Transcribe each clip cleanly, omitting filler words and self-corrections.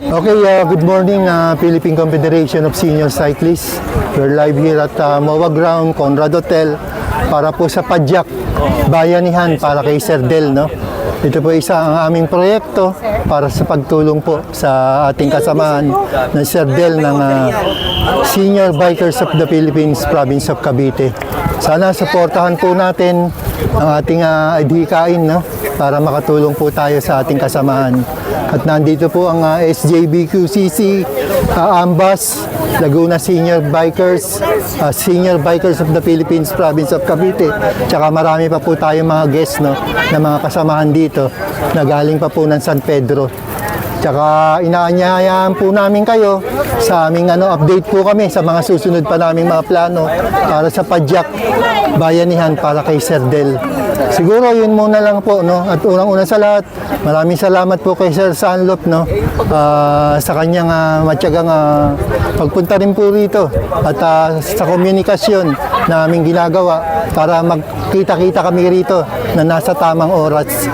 Okay, good morning Philippine Confederation of Senior Cyclists. We're live here at MOA Ground, Conrad Hotel para po sa Padyak Bayanihan para kay Sir Del, no? Ito po isa ang aming proyekto para sa pagtulong po sa ating kasamahan ng Sir Del ng Senior Bikers of the Philippines, Province of Cavite. Sana suportahan po natin ang ating adhikain, no? Para makatulong po tayo sa ating kasamahan. At nandito po ang SJBQCC, AMBAS, Laguna Senior Bikers, Senior Bikers of the Philippines, Province of Cavite. Tsaka marami pa po tayong mga guests, no, na mga kasamahan dito na galing pa po ng San Pedro. Tsaka inaanyayahan po namin kayo sa aming update po kami sa mga susunod pa naming mga plano para sa Padyak Bayanihan para kay Sir Del. Siguro yun muna lang po, no? At unang-una sa lahat, maraming salamat po kay Sir Sanlop, no? Sa kanyang matyagang pagpunta rin po rito at sa komunikasyon na aming ginagawa para magkita-kita kami rito na nasa tamang oras.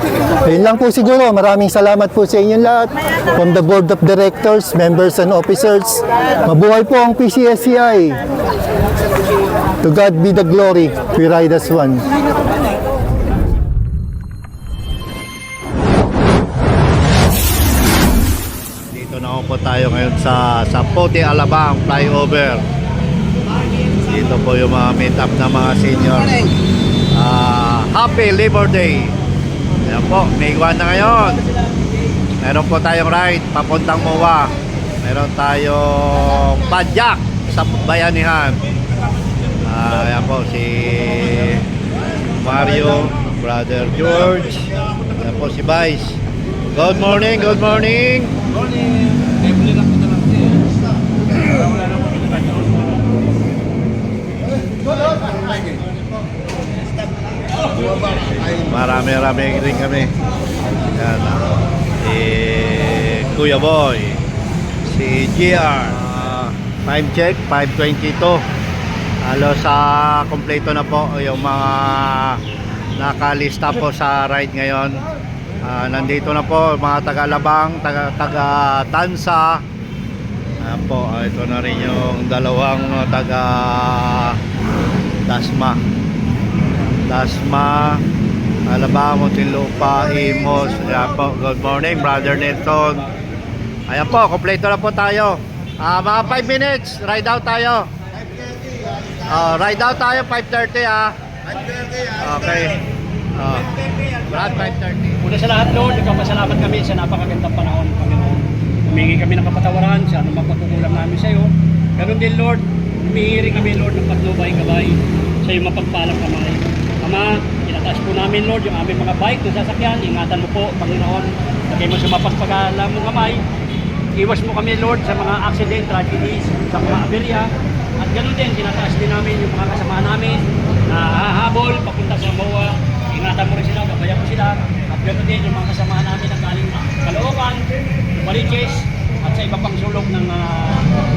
Yun lang po siguro. Maraming salamat po sa inyong lahat. From the Board of Directors, members and officers, mabuhay po ang PCSCI. To God be the glory. We ride as one. Dito na po tayo ngayon sa Sapote Alabang flyover. Dito po yung mga meet up ng mga senior. Happy Labor Day. Ayan po, may iwan na ngayon. Meron po tayong ride papuntang MOA. Meron tayong Padyak sa Bayanihan. Ayan po si Mario, Brother George. Ayan po si Vice. Good morning, good morning. Marami-rami rin kami. Yan, si Kuya Boy, si GR. Time check 5:22. Halos kompleto na po yung mga nakalista po sa ride ngayon. Nandito na po mga taga-Alabang, taga-Tansa. Po, ito na rin yung dalawang taga-Dasma, Alabang, Muntinlupa, Imos. Ayan po, good morning Brother Nelson. Ayan po, kompleto na po tayo. Mga 5 minutes, ride out tayo. Ride out tayo 5:30 Okay. Brad, 5:30. Una sa lahat, Lord, nagpapasalamat kami sa napakagandang panahon, Panginoon. Humingi kami ng kapatawaran sa anumang pagkukulang namin sa iyo. Ganon din, Lord, humihiring kami, Lord, ng patnubay-gabay sa iyong mapagpalang kamay. Ama, inataas po namin, Lord, yung aming mga bike na sasakyan. Ingatan mo po, Panginoon, lagay mo sa mapagpagalang mong kamay. Iwas mo kami, Lord, sa mga accident, tragedies, sa mga aberya. At ganoon din, tinataas din namin yung mga kasama namin na hahabol, papunta sa MOA. Ingatan mo rin sila, gabayan mo sila. At ganoon din yung mga kasama namin na galing Caloocan, Mariches, at sa iba pang sulok ng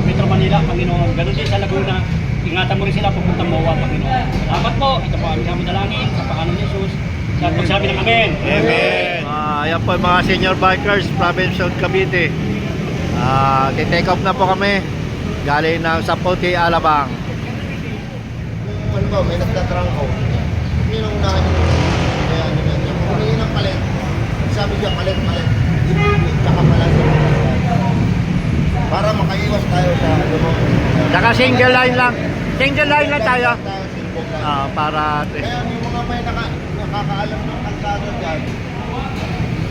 Metro Manila, Panginoon. Ganoon din sa Laguna. Ingatan mo rin sila papunta MOA, Panginoon. Salamat po. Ito po ang aming dalangin sa pangalan ni Jesus. Sa pagsabi ng Amen. Amen. Ayan po yung mga senior bikers, Province of Cavite. Take off na po kami. Galing ng Sapote, Alabang. Ano ba, may nagtatrangko. Yun ang unahan nyo. Kaya ano yan. Yung humingi ng palit. Sabi niya palit. Tsaka palit. Para makaiwas tayo sa Saka single line lang. Single line lang tayo. Para kaya yung mga may nakakaalam ng kalsado dyan,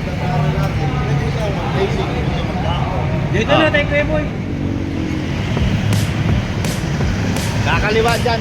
nagtatrangko natin. Pwede siya mag-basic. Pwede siya mag-trangko. Dito na tayo, Kuya Boy. kakaliwa dyan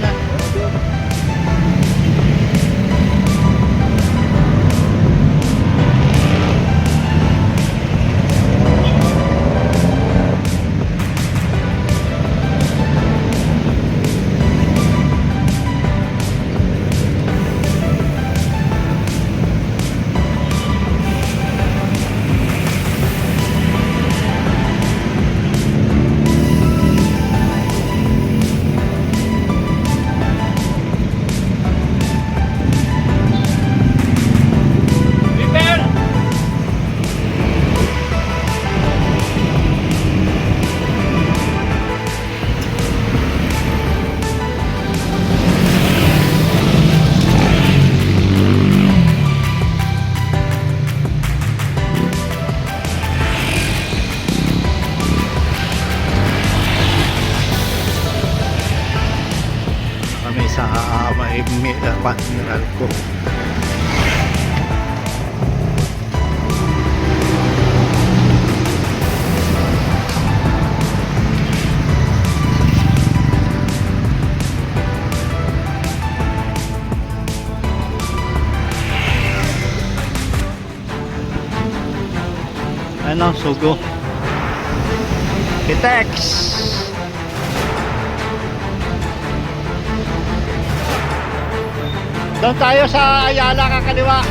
mineral ko. Ano, sugo. Kitex. Doon tayo sa Ayala kakaliwa.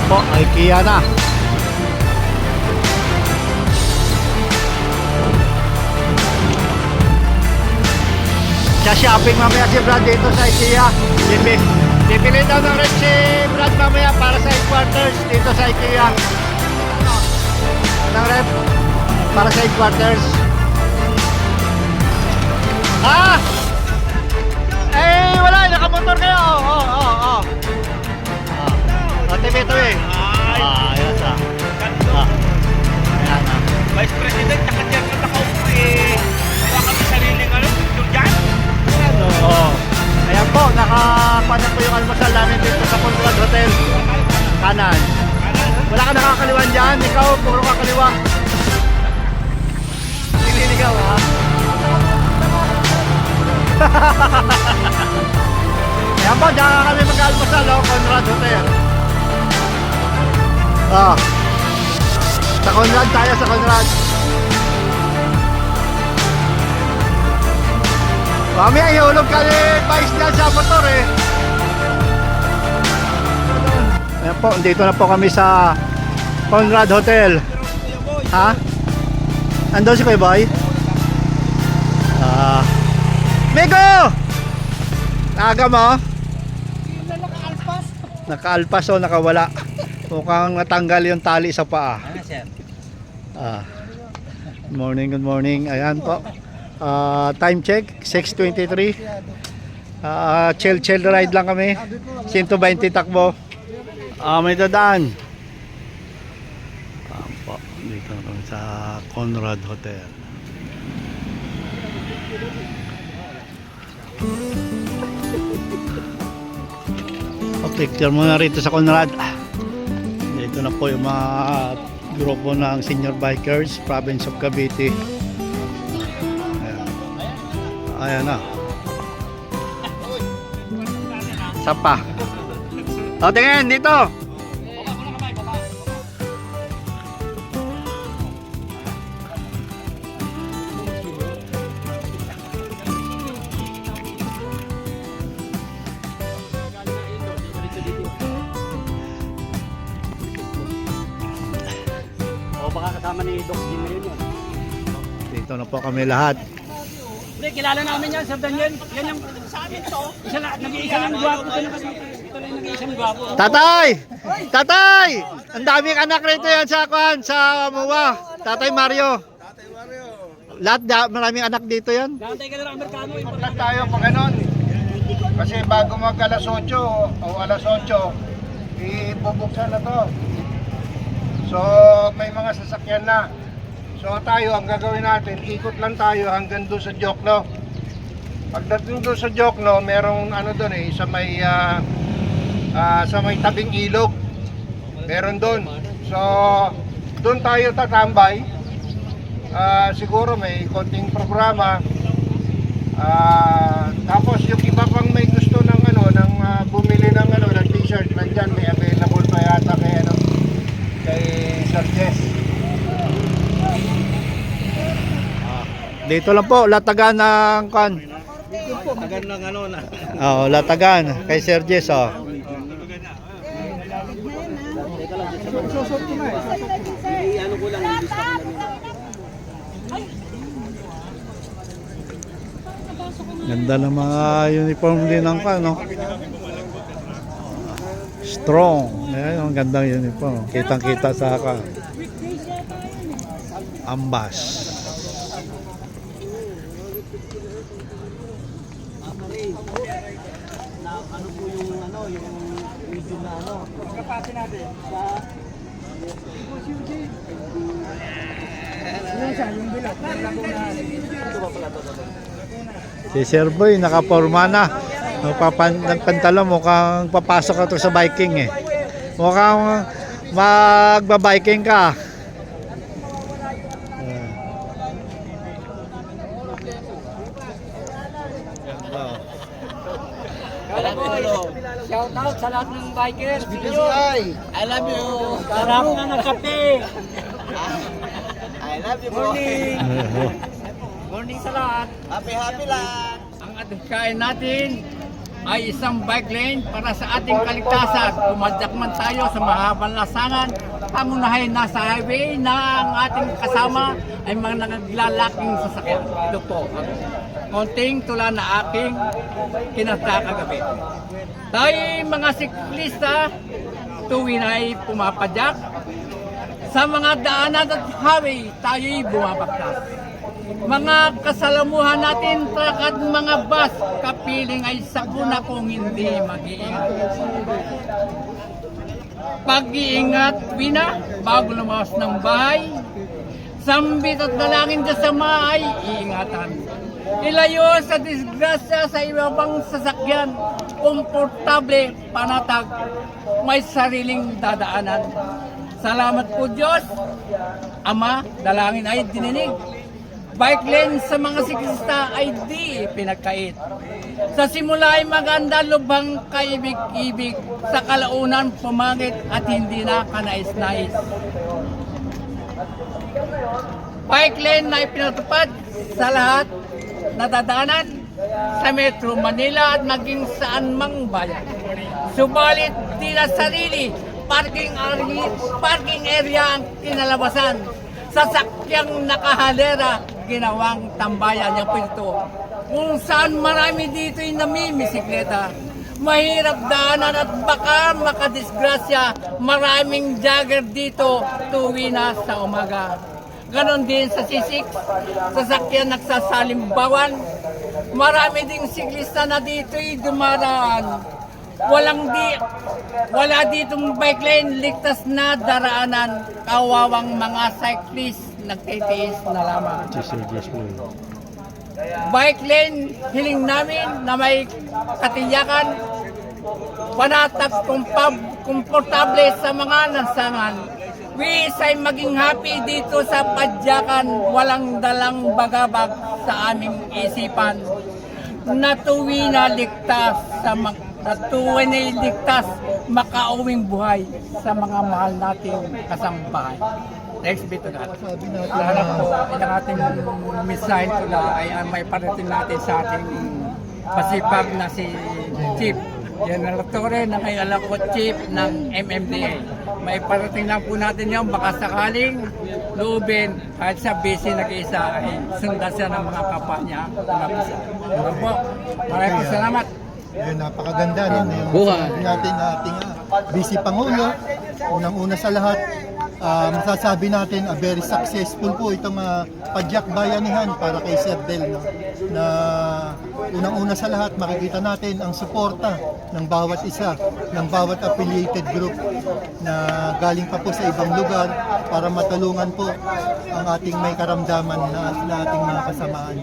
Po, IKEA na. Sa shopping mamaya si Brad dito sa IKEA. Bibili daw ng red si Brad mamaya para sa headquarters dito sa IKEA. Ng rep para sa headquarters. Ah! Eh, wala. Nakamotor kayo. Oh. Tabi-tabi. Ayan sa. Ayan. Vice President, tsaka Chairman nakaupo wala kami sariling picture dyan. Oo. Ayan po, nakapanak po yung almusal namin dito sa Conrad Hotel. Kanan. Wala ka nakakaliwan dyan, ikaw, puro kakaliwa. Siniligaw ha? Ayan po, dyan kami mag-almusal, Conrad Hotel. Sa Conrad tayo, sa Conrad. Mamaya ihulog ka ni Vice dyan sa motor eh. Ayan po, dito na po kami sa Conrad Hotel. Ha? Andun si Kuya Boy? Migo! Aga mo? Naka-alpas o nakawala. Mukhang natanggal yung tali sa paa. Good morning. Ayan po. Time check, 6:23. Chill ride lang kami. 120 takbo. May dadaan. Ayan po. Dito kami sa Conrad Hotel. Picture muna rito sa Conrad. Ito na po yung mga grupo ng senior bikers, province of Cavite. Ayan na. Sapa. O, tingin dito. Baka kasama ni Doc Jim ngayon yun. Dito na po kami lahat. Hindi, kilala namin yan, Sir Daniel. Yan yung sa amin to. Nag-iisa lang gwapo. Ito lang nag-iisang gwapo. Tatay! Ang daming anak rito yan sa MUA. Tatay Mario. Maraming anak dito yan. Nakantay ka na ng Amerikano. Lang tayo pag ganon. Kasi bago mag alas 8 o alas 8, ibubuksan na to. So may mga sasakyan na. So tayo, ang gagawin natin, ikot lang tayo hanggang doon sa Jokno. Pagdating doon sa Jokno, merong ano doon sa may tabing ilog. Meron doon. So doon tayo tatambay. Siguro may konting programa. Tapos yung iba pang may gusto ng bumili ng ng t-shirt, nandiyan may available pa yata kay Sir Jess. Dito lang po, latagan ng kan. Tagan ng na. Latagan kay Sir Jess. Ganda ng mga uniform din ng kan, no? Strong. Ayan, ang gandang uniform. Kitang-kita sa ambas. Si Sir Boy, nakaporma na. Nagpantalo, mukhang papasok ka to sa biking eh. Mukhang magbabiking ka. Shout out sa lahat ng bikers. I love you. Sarap na ng kape. I love you, Morning. Morning sa lahat. Happy lang. Ang adhikain natin ay isang bike lane para sa ating kaligtasan. Pumadyak man tayo sa mahabang lasangan, pangunahin na sa highway na ang ating kasama ay mga naglalaking sasakyan. Ito po, konting tula na aking kinakagabi. Tayo mga siklista, tuwin ay pumapadyak. Sa mga daanan at highway, tayo'y bumabaktas. Mga kasalamuhan natin, truck at mga bus, kapiling ay sakuna kung hindi mag-iingat. Pag-iingat, wina, bago lumawas ng bahay, sambit at dalangin sa sama ay iingatan. Ilayo sa disgrasya sa ibang sasakyan, komportable, panatag, may sariling dadaanan. Salamat po Diyos, Ama, dalangin ay dininig. Bike lane sa mga siklista ay di pinagkait. Sa simula ay maganda, lubhang kaibig-ibig, sa kalaunan pumangit at hindi na kanais-nais. Bike lane na ipinatupad sa lahat na dadaanan sa Metro Manila at maging saan mang bayan. Subalit di na sarili, parking area ang kinalabasan. Sasakyang nakahalera, ginawang tambayan yung pinto. Kung saan marami dito'y namimisikleta, mahirap daanan at baka makadisgrasya. Maraming jogger dito tuwi na sa umaga. Ganon din sa C6, sasakyan nagsasalimbawan. Marami ding siklista na dito'y dumaraan. Wala ditong bike lane, ligtas na daraanan. Kawawang mga cyclist nagtitiis na lamang. Bike lane, hiling namin na may katiyakan, panatag, komportable sa mga lansangan. Wish ay maging happy dito sa padyakan, walang dalang bagabag sa aming isipan. Natuwi na ligtas makauwing buhay sa mga mahal nating kasambahay. Thanks be to God. Lahat po, ang ating mensahe tula ay may parating natin sa ating pasipag na si Chief General Torre na kay Alakot Chief ng MMDA. May parating lang po natin yun, baka sakaling loobin kahit sa busy nag-iisa ay sundan siya ng mga kapwa niya. Ano po, maraming salamat. Yun, napakaganda no? Yung natin ating busy Pangulo. Unang-una sa lahat, masasabi natin very successful po itong Padyak Bayanihan para kay Sir Del, no? Na unang-una sa lahat makikita natin ang suporta ng bawat isa, ng bawat affiliated group na galing pa po sa ibang lugar para matulungan po ang ating may karamdaman na ating mga kasamaan.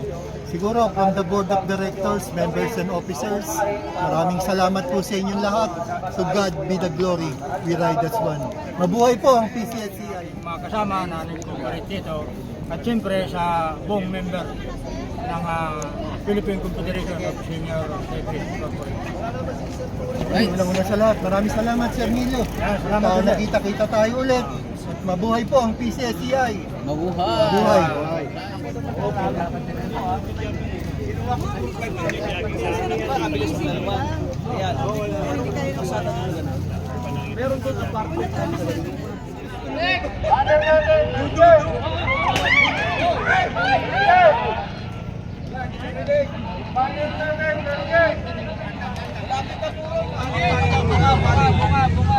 Siguro from the Board of Directors, members and officers, maraming salamat po sa inyong lahat. To God be the glory. We ride as one. Mabuhay po ang PCSCI. Mga kasama na nag-cooperate dito at siyempre sa buong member ng Philippine Confederation of Senior Cyclists Corporation. Una sa lahat, maraming salamat Sir Emilio. Salamat ulit. Nakita-kita tayo ulit. At mabuhay po ang PCSCI. Mabuhay.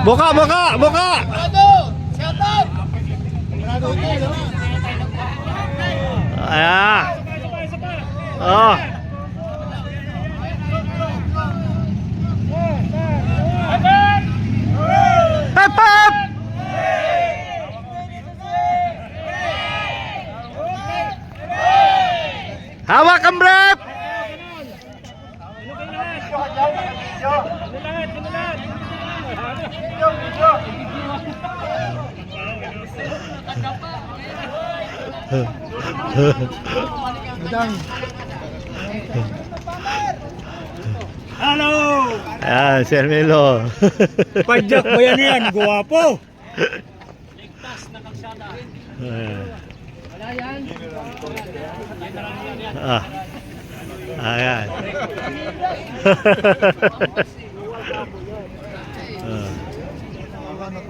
Buka, buka, buka! Ayan. Oh. Hep, hep! Hawak ang brief! Hello! Ayan, Sir Melo. Pajak ba yan? Guwapo! Ah. Ayan.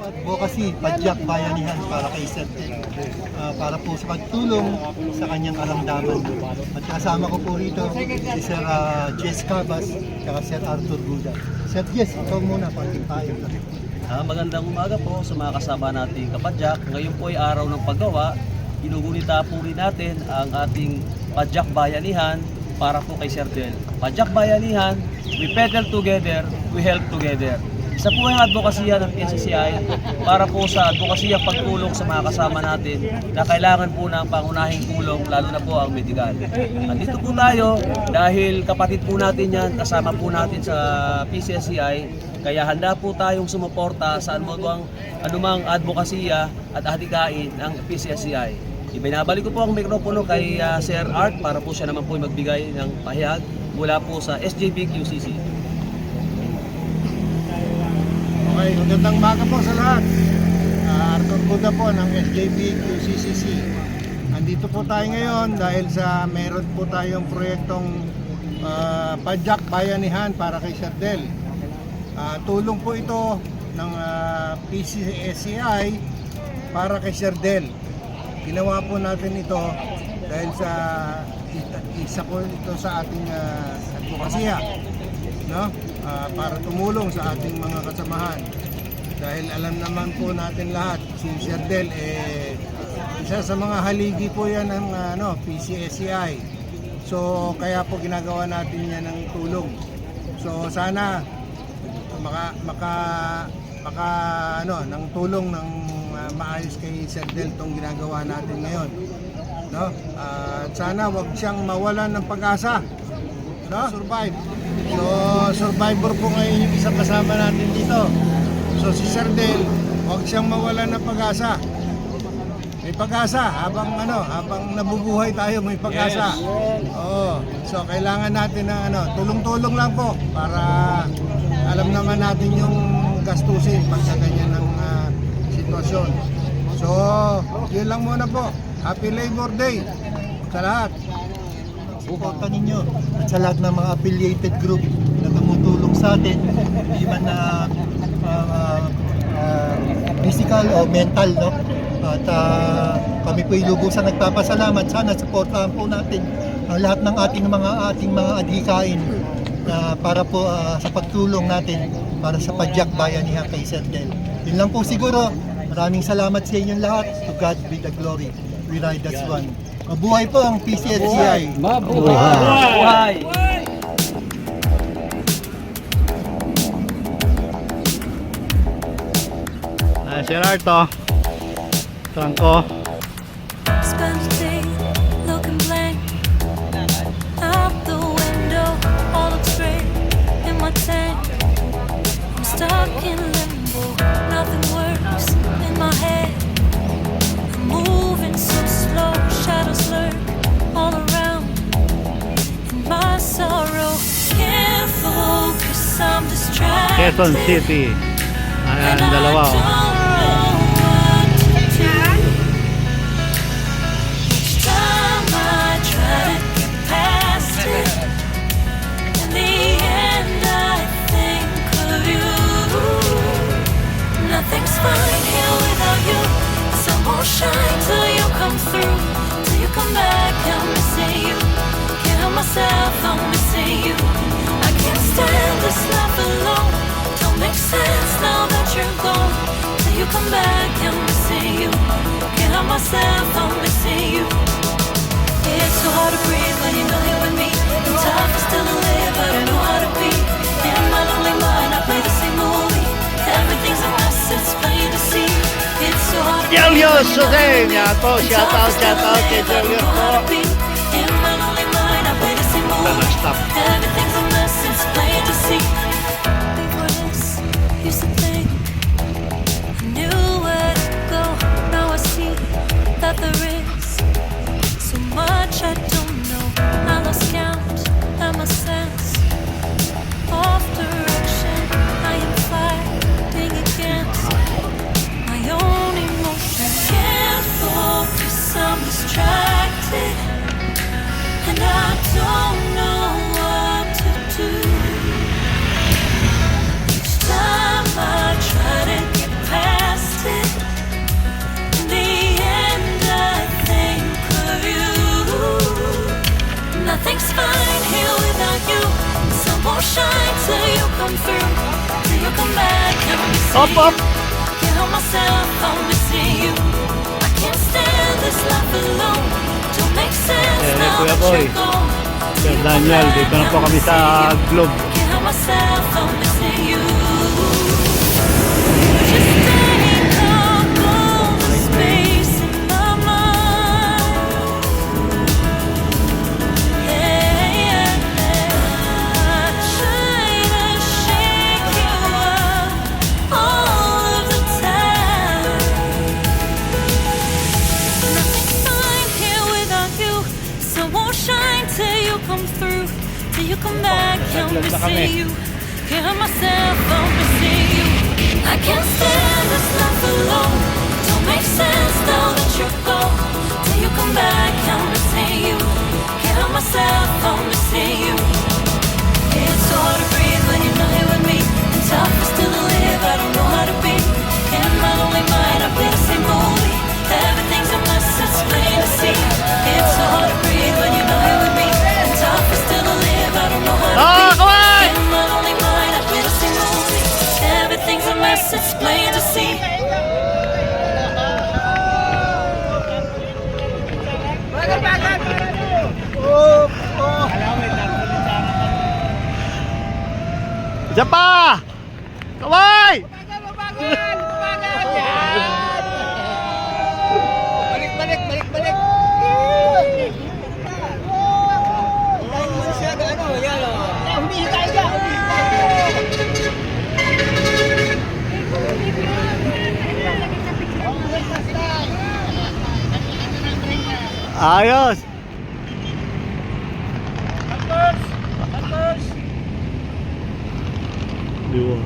Advocacy, Padyak Bayanihan para kay Sir Del. Para po sa pagtulong sa kanyang karamdaman. At kasama ko po rito si Sir Jess Cabas at Sir Arthur Buda. Sir Jess, ikaw muna, pagking tayo. Magandang umaga po sa mga kasama nating kapadyak. Ngayon po ay araw ng paggawa. Ginugunita po rin natin ang ating Padyak Bayanihan para po kay Sir Del. Padyak Bayanihan, we pedal together, we help together. Isa po ang advokasya ng PSCI para po sa advokasya pagtulong sa mga kasama natin na kailangan po ng pangunahing tulong, lalo na po ang medikal. At dito po tayo dahil kapatid po natin yan, kasama po natin sa PCSCI, kaya handa po tayong sumuporta sa anumang advokasya at adhikain ng PCSCI. Ibinabalik ko po ang mikropono kay Sir Art para po siya naman po magbigay ng pahayag mula po sa SJB-QCC. Okay, magandang umaga po sa lahat. Arthur Buda po ng SJB-QCCC. Andito po tayo ngayon dahil sa meron po tayong proyektong Padyak Bayanihan para kay Sir Del. Tulong po ito ng PCSCI para kay Sir Del. Ginawa po natin ito dahil sa isa po ito sa ating advokasya, no? Para tumulong sa ating mga kasamahan. Dahil alam naman po natin lahat, si Sir Del isa sa mga haligi po yan ng PCSCI. So kaya po ginagawa natin yan ng tulong. So sana ng tulong ng maayos kay Sir Del tong ginagawa natin ngayon, no? Sana wag siyang mawalan ng pag-asa, no? Survive. So survivor po ngayon yung isang kasama natin dito. So si Sir Del, wag siyang mawalan ng pag-asa. May pag-asa habang nabubuhay tayo, may pag-asa. Oo. So kailangan natin na tulong-tulong lang po para alam naman natin yung gastusin pag sa ganyan ng sitwasyon. So, yun lang muna po. Happy Labor Day sa lahat. Suporta ninyo at sa lahat ng mga affiliated group na tumutulong sa atin, hindi man na physical o mental, no? At kami po ilubusan nagpapasalamat. Sana suportahan po natin ang lahat ng ating mga adhikain para po sa pagtulong natin para sa Padyak Bayanihan kay Sir Del. Yun lang po siguro. Maraming salamat sa inyong lahat. To God be the glory. We ride as one. Mabuhay po ang PCSCI. Buhay! Sir Arto. Trangko. Spend the day looking blank out the window, all looks gray in my tank. I'm stuck in limbo, nothing works in my head. I'm moving so slow, shadows lurk all around. In my sorrow, can't focus, I'm distracted. Quezon City. Ayan, And dalawa. I don't know what to do. Each time I try to get past it, in the end I think of you. Nothing's fine here without you. The sun won't shine till you come through. Till you come back, I'm missing you. Can't help myself, I'm missing you. I can't stand this life alone. Don't make sense now that you're gone. you come back, I'm missing you. Can't help myself, I'm missing you. It's so hard to breathe when you're not here with me. I'm tough and still to live, I don't know how to be. In my lonely mind, I play the same movie. Everything's a mess, it's plain to see. It's so hard to breathe when you're Julius not here Sudeng, with me. yan po, I'm shout tough out and still to kay live, I don't Julius know how to po. be. In my lonely mind, I play the same movie. stop. Everything's a mess, it's plain to see. Before this, used to think I knew where to go. Now I see that there is so much I don't know. I lost count and my sense of direction. I am fighting against my own emotions. Can't focus, I'm distracted, and I don't know what to do. Each time I try to get past it, in the end I think of you. Nothing's fine here without you. The sun won't shine till you come through. Till you come back, I'm missing Up, up. you. Can't help myself, I'm missing you. I can't stand this life alone. Don't make sense now Kuya that Boy. you're gone. Sir Daniel, dito na po kami sa Globe. Can't help myself, I'm missing you. Just take up all the space in my mind. Yeah, I try to shake you up all of the time. Nothing's fine here without you. Sun won't shine till you come through. Till you come back, I'm missing you. Can't help myself, I'm missing you. I can't stand this life alone. Don't make sense now that you're gone. Till you come back, I'm missing you. Can't help myself, I'm missing you. It's so hard to breathe when you're not here with me. And tough is still to live, I don't know how to be. In my lonely mind, I play the same movie. Everything's a mess, it's plain to see. It's so hard to breathe when you're not here with me. And tough is still to live, I don't know how to be. come on! In my lonely mind, I play the same movie. Everything's a mess, it's plain to see. Isa pa! Kaway! Ayos! Diwa,